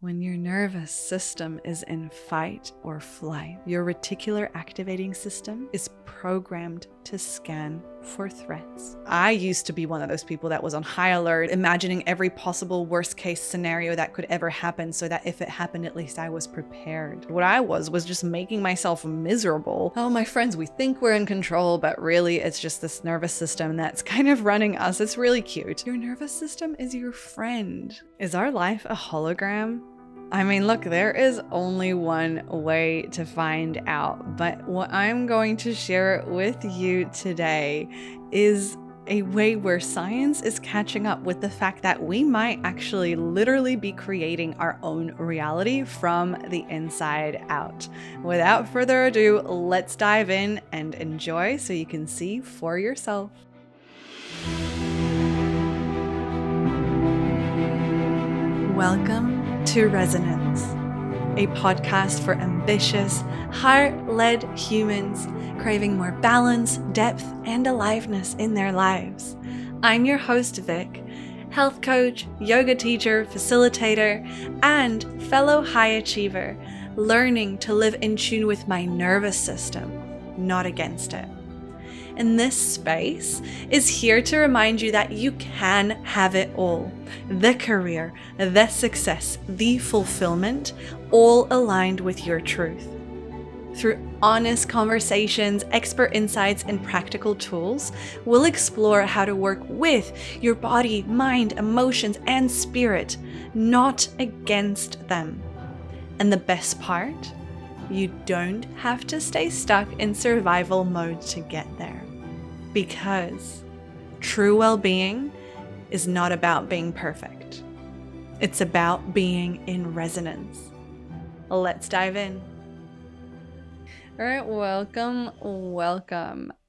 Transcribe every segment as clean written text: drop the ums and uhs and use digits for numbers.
When your nervous system is in fight or flight, your reticular activating system is programmed to scan for threats. I used to be one of those people that was on high alert, imagining every possible worst case scenario that could ever happen so that if it happened, at least I was prepared. What I was just making myself miserable. Oh, my friends, we think we're in control, but really it's just this nervous system that's kind of running us. It's really cute. Your nervous system is your friend. Is our life a hologram? I mean, look, there is only one way to find out, but what I'm going to share with you today is a way where science is catching up with the fact that we might actually literally be creating our own reality from the inside out. Without further ado, let's dive in and enjoy so you can see for yourself. Welcome to Resonance, a podcast for ambitious, heart-led humans craving more balance, depth, and aliveness in their lives. I'm your host, Vic, health coach, yoga teacher, facilitator, and fellow high achiever, learning to live in tune with my nervous system, not against it. And this space is here to remind you that you can have it all. The career, the success, the fulfillment, all aligned with your truth. Through honest conversations, expert insights, and practical tools, we'll explore how to work with your body, mind, emotions, and spirit, not against them. And the best part? You don't have to stay stuck in survival mode to get there. Because true well-being is not about being perfect. It's about being in resonance. Let's dive in. All right, welcome.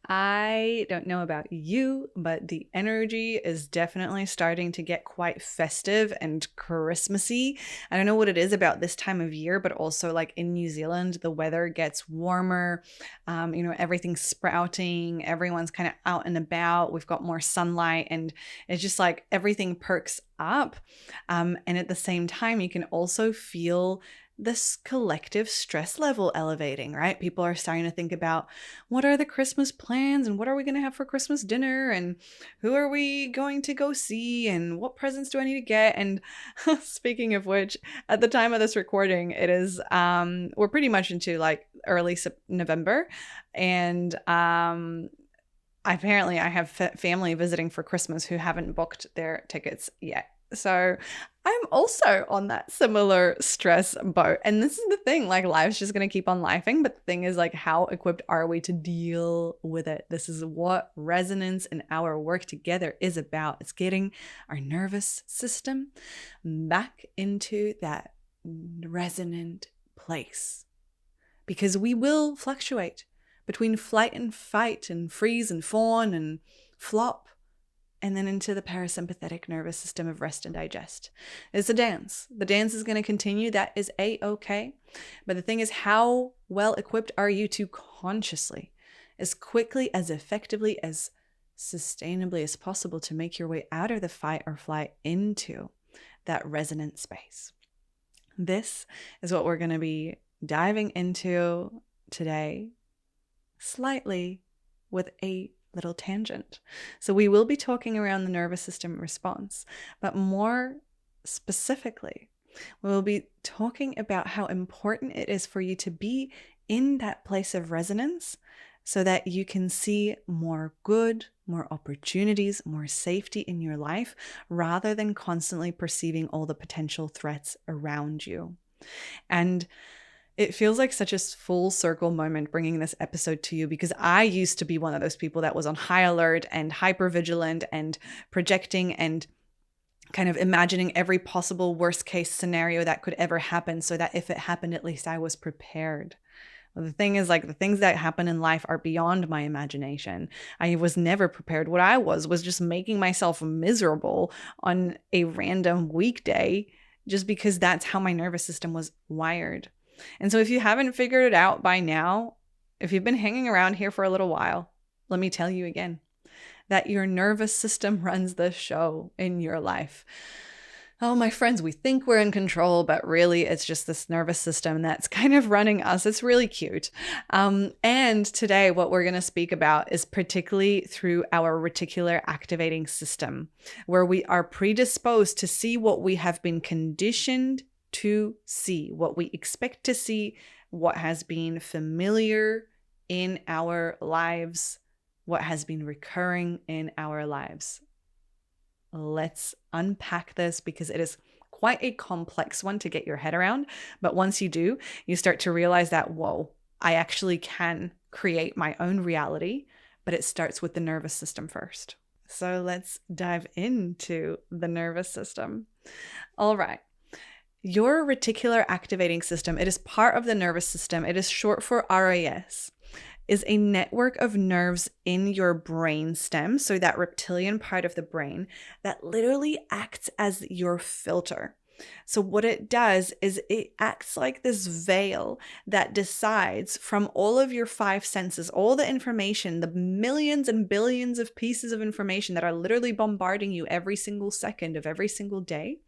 I don't know about you, but the energy is definitely starting to get quite festive and Christmassy. I don't know what it is about this time of year, but also like in New Zealand, the weather gets warmer. Everything's sprouting. Everyone's kind of out and about. We've got more sunlight and it's just like everything perks up. And at the same time, you can also feel this collective stress level elevating, right? People are starting to think about what are the Christmas plans and what are we going to have for Christmas dinner and who are we going to go see and what presents do I need to get? And speaking of which, at the time of this recording, it is, we're pretty much into like early November and, apparently I have family visiting for Christmas who haven't booked their tickets yet. So I'm also on that similar stress boat. And this is the thing, like life's just going to keep on lifing. But the thing is like, how equipped are we to deal with it? This is what resonance and our work together is about. It's getting our nervous system back into that resonant place. Because we will fluctuate between flight and fight and freeze and fawn and flop. And then into the parasympathetic nervous system of rest and digest. It's a dance. The dance is going to continue. That is A-okay. But the thing is, how well equipped are you to consciously, as quickly, as effectively, as sustainably as possible to make your way out of the fight or flight into that resonant space? This is what we're going to be diving into today, slightly with a little tangent. So we will be talking around the nervous system response, but more specifically, we'll be talking about how important it is for you to be in that place of resonance so that you can see more good, more opportunities, more safety in your life, rather than constantly perceiving all the potential threats around you. And it feels like such a full circle moment bringing this episode to you because I used to be one of those people that was on high alert and hyper vigilant and projecting and kind of imagining every possible worst case scenario that could ever happen so that if it happened, at least I was prepared. Well, the thing is, like, the things that happen in life are beyond my imagination. I was never prepared. What I was just making myself miserable on a random weekday just because that's how my nervous system was wired. And so if you haven't figured it out by now, if you've been hanging around here for a little while, let me tell you again that your nervous system runs the show in your life. Oh, my friends, we think we're in control, but really it's just this nervous system that's kind of running us. It's really cute. And today, what we're going to speak about is particularly through our reticular activating system, where we are predisposed to see what we have been conditioned to see, what we expect to see, what has been familiar in our lives, what has been recurring in our lives. Let's unpack this because it is quite a complex one to get your head around. But once you do, you start to realize that, whoa, I actually can create my own reality, but it starts with the nervous system first. So let's dive into the nervous system. All right. Your reticular activating system, it is part of the nervous system. It is short for RAS. Is a network of nerves in your brain stem, so that reptilian part of the brain that literally acts as your filter. So what it does is it acts like this veil that decides from all of your five senses, all the information, the millions and billions of pieces of information that are literally bombarding you every single second of every single day.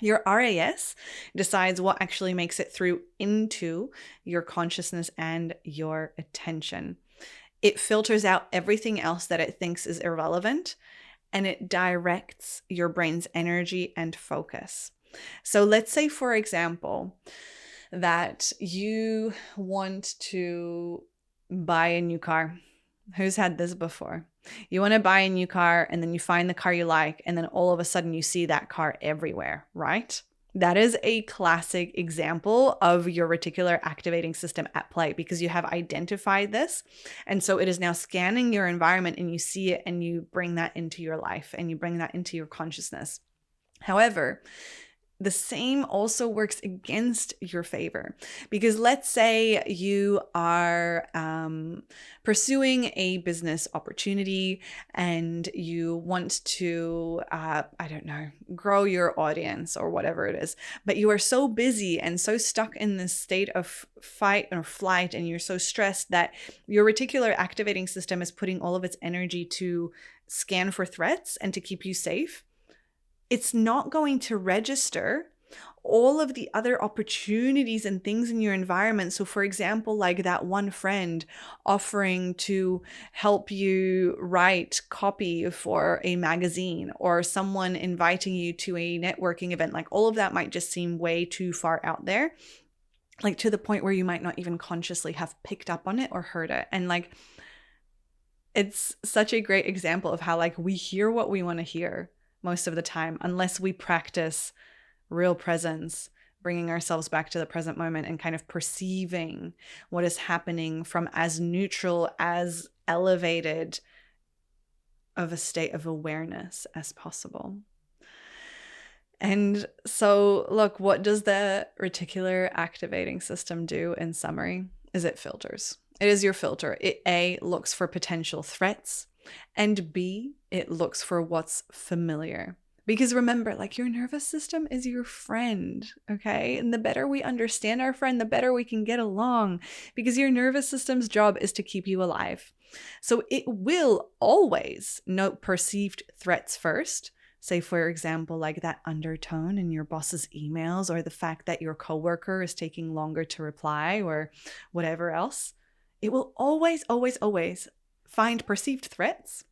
Your RAS decides what actually makes it through into your consciousness and your attention. It filters out everything else that it thinks is irrelevant, and it directs your brain's energy and focus. So let's say, for example, that you want to buy a new car. Who's had this before? You want to buy a new car and then you find the car you like, and then all of a sudden you see that car everywhere, right? That is a classic example of your reticular activating system at play because you have identified this. And so it is now scanning your environment and you see it and you bring that into your life and you bring that into your consciousness. However, the same also works against your favor because let's say you are pursuing a business opportunity and you want to, grow your audience or whatever it is, but you are so busy and so stuck in this state of fight or flight and you're so stressed that your reticular activating system is putting all of its energy to scan for threats and to keep you safe. It's not going to register all of the other opportunities and things in your environment. So for example, like that one friend offering to help you write copy for a magazine, or someone inviting you to a networking event, like all of that might just seem way too far out there, like to the point where you might not even consciously have picked up on it or heard it. And like, it's such a great example of how like we hear what we want to hear most of the time, unless we practice real presence, bringing ourselves back to the present moment and kind of perceiving what is happening from as neutral, as elevated of a state of awareness as possible. And so, look, what does the reticular activating system do in summary? Is it filters. It is your filter. It A, looks for potential threats, and B, it looks for what's familiar. Because remember, like your nervous system is your friend, okay? And the better we understand our friend, the better we can get along, because your nervous system's job is to keep you alive. So it will always note perceived threats first. Say, for example, like that undertone in your boss's emails, or the fact that your coworker is taking longer to reply, or whatever else. It will always, always, always find perceived threats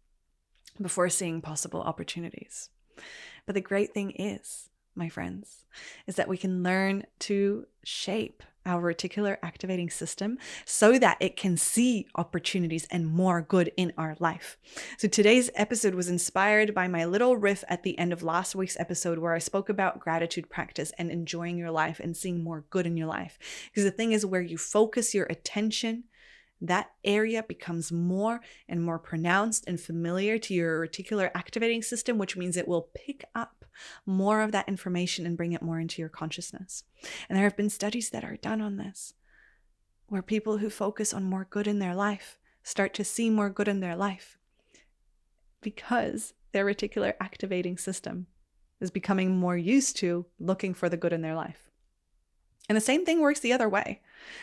before seeing possible opportunities. But the great thing is, my friends, is that we can learn to shape our reticular activating system so that it can see opportunities and more good in our life. So today's episode was inspired by my little riff at the end of last week's episode where I spoke about gratitude practice and enjoying your life and seeing more good in your life. Because the thing is, where you focus your attention, that area becomes more and more pronounced and familiar to your reticular activating system, which means it will pick up more of that information and bring it more into your consciousness. And there have been studies that are done on this, where people who focus on more good in their life start to see more good in their life because their reticular activating system is becoming more used to looking for the good in their life. And the same thing works the other way.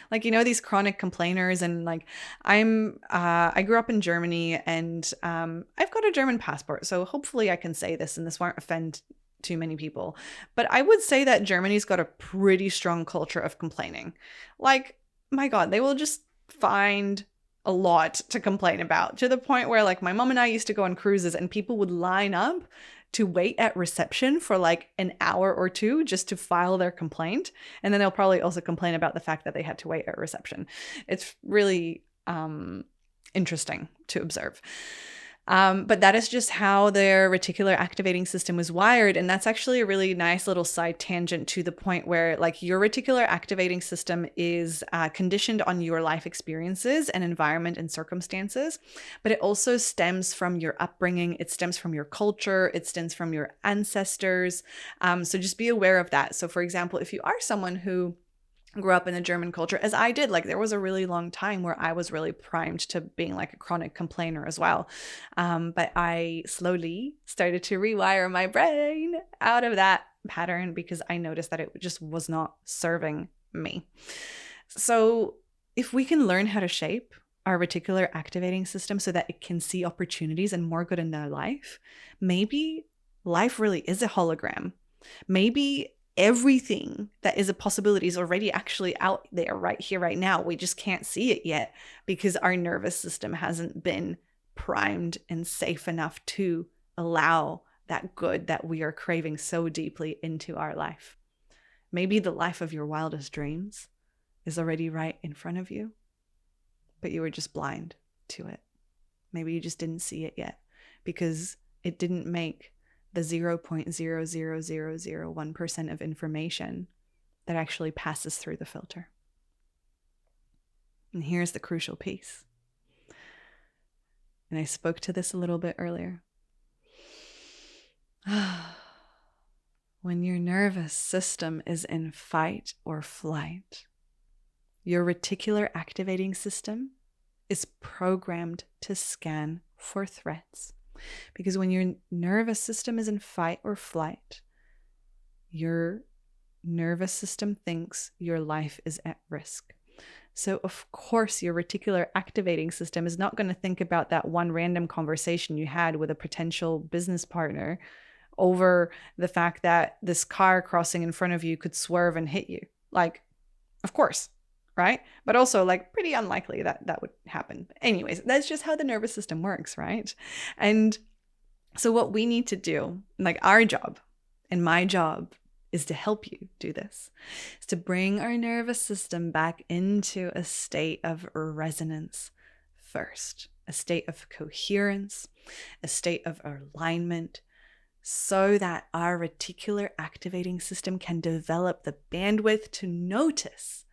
Like, these chronic complainers, and like I grew up in Germany, and I've got a German passport. So hopefully I can say this and this won't offend too many people. But I would say that Germany's got a pretty strong culture of complaining. Like, my God, they will just find a lot to complain about, to the point where like my mom and I used to go on cruises and people would line up to wait at reception for like an hour or two just to file their complaint. And then they'll probably also complain about the fact that they had to wait at reception. It's really interesting to observe. But that is just how their reticular activating system was wired. And that's actually a really nice little side tangent to the point where like your reticular activating system is conditioned on your life experiences and environment and circumstances, but it also stems from your upbringing. It stems from your culture. It stems from your ancestors. So just be aware of that. So for example, if you are someone who grew up in the German culture, as I did, like there was a really long time where I was really primed to being like a chronic complainer as well. But I slowly started to rewire my brain out of that pattern because I noticed that it just was not serving me. So if we can learn how to shape our reticular activating system so that it can see opportunities and more good in their life, maybe life really is a hologram. Maybe everything that is a possibility is already actually out there right here, right now. We just can't see it yet because our nervous system hasn't been primed and safe enough to allow that good that we are craving so deeply into our life. Maybe the life of your wildest dreams is already right in front of you, but you were just blind to it. Maybe you just didn't see it yet because it didn't make the 0.00001% of information that actually passes through the filter. And here's the crucial piece. And I spoke to this a little bit earlier. When your nervous system is in fight or flight, your reticular activating system is programmed to scan for threats. Because when your nervous system is in fight or flight, your nervous system thinks your life is at risk. So of course, your reticular activating system is not going to think about that one random conversation you had with a potential business partner over the fact that this car crossing in front of you could swerve and hit you. Like, of course, right? But also like pretty unlikely that that would happen. Anyways, that's just how the nervous system works, right? And so what we need to do, like our job and my job is to help you do this, is to bring our nervous system back into a state of resonance first, a state of coherence, a state of alignment, so that our reticular activating system can develop the bandwidth to notice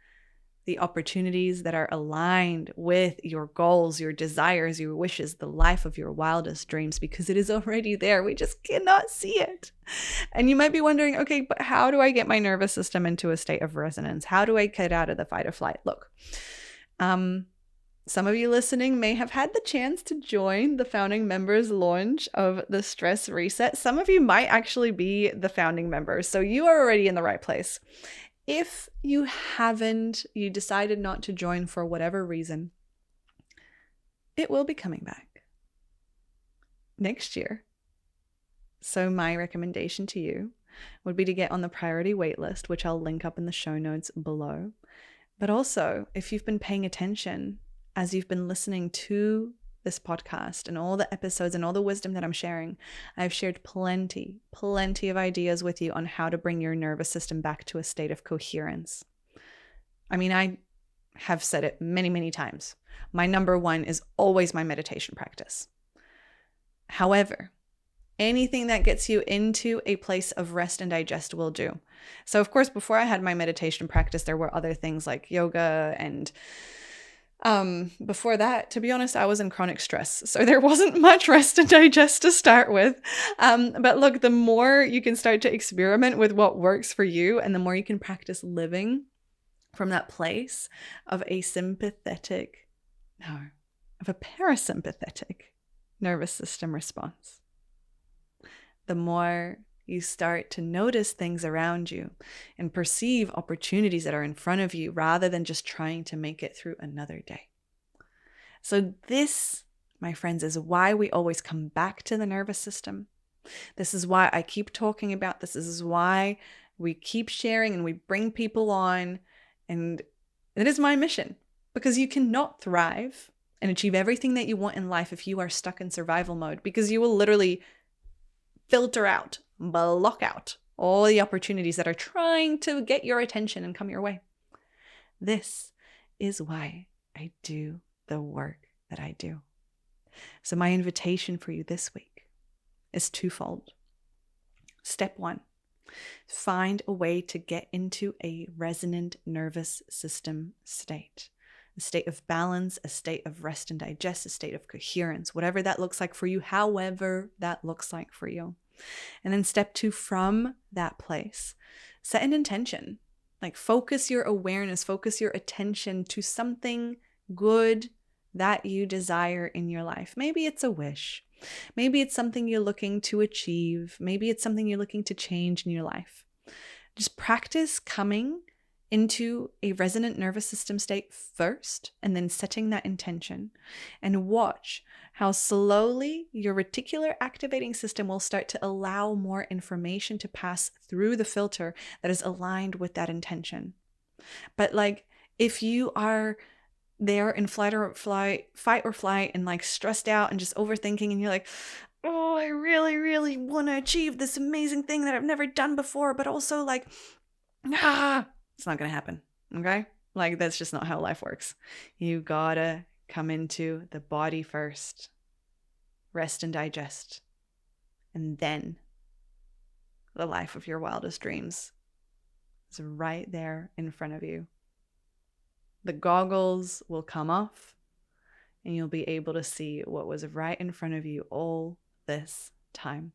the opportunities that are aligned with your goals, your desires, your wishes, the life of your wildest dreams, because it is already there. We just cannot see it. And you might be wondering, okay, but how do I get my nervous system into a state of resonance? How do I get out of the fight or flight? Look, some of you listening may have had the chance to join the founding members launch of the Stress Reset. Some of you might actually be the founding members. So you are already in the right place. If you haven't, you decided not to join for whatever reason, it will be coming back next year. So my recommendation to you would be to get on the priority waitlist, which I'll link up in the show notes below. But also, if you've been paying attention as you've been listening to this podcast and all the episodes and all the wisdom that I'm sharing, I've shared plenty of ideas with you on how to bring your nervous system back to a state of coherence. I mean, I have said it many times. My number one is always my meditation practice. However, anything that gets you into a place of rest and digest will do. So of course, before I had my meditation practice, there were other things like yoga and before that, to be honest, I was in chronic stress. So there wasn't much rest and digest to start with. But look, the more you can start to experiment with what works for you, and the more you can practice living from that place of a parasympathetic nervous system response, the more you start to notice things around you and perceive opportunities that are in front of you rather than just trying to make it through another day. So this, my friends, is why we always come back to the nervous system. This is why I keep talking about this. This is why we keep sharing and we bring people on. And it is my mission, because you cannot thrive and achieve everything that you want in life if you are stuck in survival mode, because you will literally filter out, block out all the opportunities that are trying to get your attention and come your way. This is why I do the work that I do. So my invitation for you this week is twofold. Step one, find a way to get into a resonant nervous system state. A state of balance, a state of rest and digest, a state of coherence, whatever that looks like for you, however that looks like for you. And then step two, from that place, set an intention. Like focus your awareness, focus your attention to something good that you desire in your life. Maybe it's a wish. Maybe it's something you're looking to achieve. Maybe it's something you're looking to change in your life. Just practice coming into a resonant nervous system state first, and then setting that intention, and watch how slowly your reticular activating system will start to allow more information to pass through the filter that is aligned with that intention. But like, if you are there in fight or flight and like stressed out and just overthinking, and you're like, oh, I really, really want to achieve this amazing thing that I've never done before, but also like, it's not going to happen. Okay? Like, that's just not how life works. You gotta come into the body first, rest and digest, and then the life of your wildest dreams is right there in front of you. The goggles will come off and you'll be able to see what was right in front of you all this time.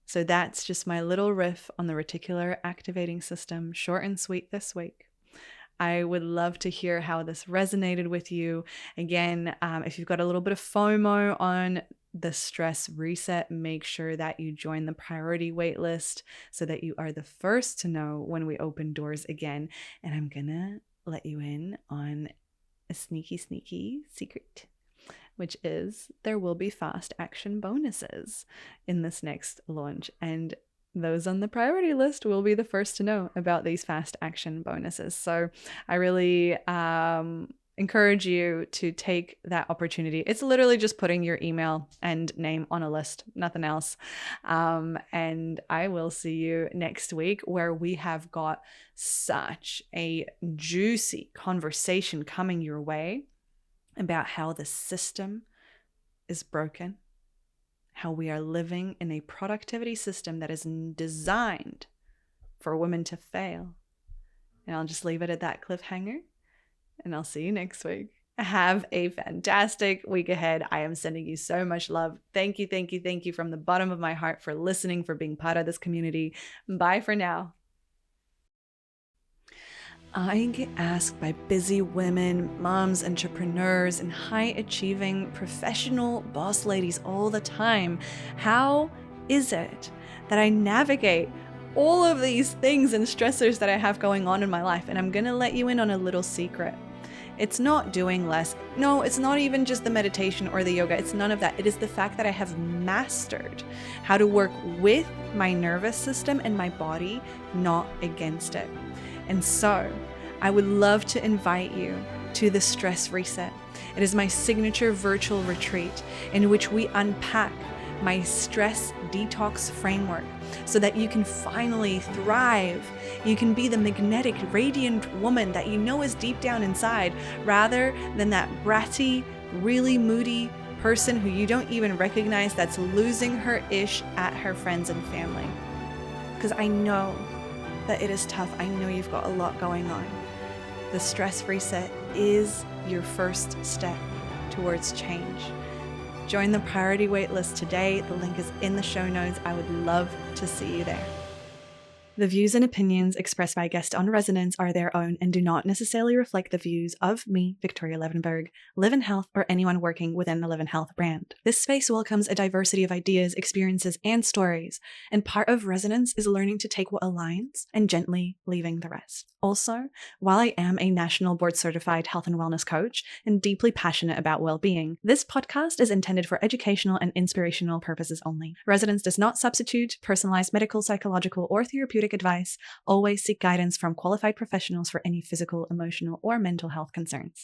So that's just my little riff on the reticular activating system, short and sweet this week. I would love to hear how this resonated with you. Again, if you've got a little bit of FOMO on the stress reset, make sure that you join the priority wait list so that you are the first to know when we open doors again. And I'm gonna let you in on a sneaky secret, which is there will be fast action bonuses in this next launch. And those on the priority list will be the first to know about these fast action bonuses. So I really encourage you to take that opportunity. It's literally just putting your email and name on a list, nothing else. And I will see you next week, where we have got such a juicy conversation coming your way about how the system is broken, how we are living in a productivity system that is designed for women to fail. And I'll just leave it at that cliffhanger, and I'll see you next week. Have a fantastic week ahead. I am sending you so much love. Thank you from the bottom of my heart for listening, for being part of this community. Bye for now. I get asked by busy women, moms, entrepreneurs, and high-achieving professional boss ladies all the time, how is it that I navigate all of these things and stressors that I have going on in my life? And I'm going to let you in on a little secret. It's not doing less. No, it's not even just the meditation or the yoga. It's none of that. It is the fact that I have mastered how to work with my nervous system and my body, not against it. And so I would love to invite you to the Stress Reset. It is my signature virtual retreat in which we unpack my stress detox framework so that you can finally thrive. You can be the magnetic, radiant woman that you know is deep down inside, rather than that bratty, really moody person who you don't even recognize that's losing her ish at her friends and family. Because I know that it is tough. I know you've got a lot going on. The Stress Reset is your first step towards change. Join the priority wait list today. The link is in the show notes. I would love to see you there. The views and opinions expressed by guests on Resonance are their own and do not necessarily reflect the views of me, Viktoria Levenberg, Live in Health, or anyone working within the Live in Health brand. This space welcomes a diversity of ideas, experiences, and stories, and part of Resonance is learning to take what aligns and gently leaving the rest. Also, while I am a national board certified health and wellness coach and deeply passionate about well-being, this podcast is intended for educational and inspirational purposes only. Resonance does not substitute personalized medical, psychological, or therapeutic advice. Always seek guidance from qualified professionals for any physical, emotional, or mental health concerns.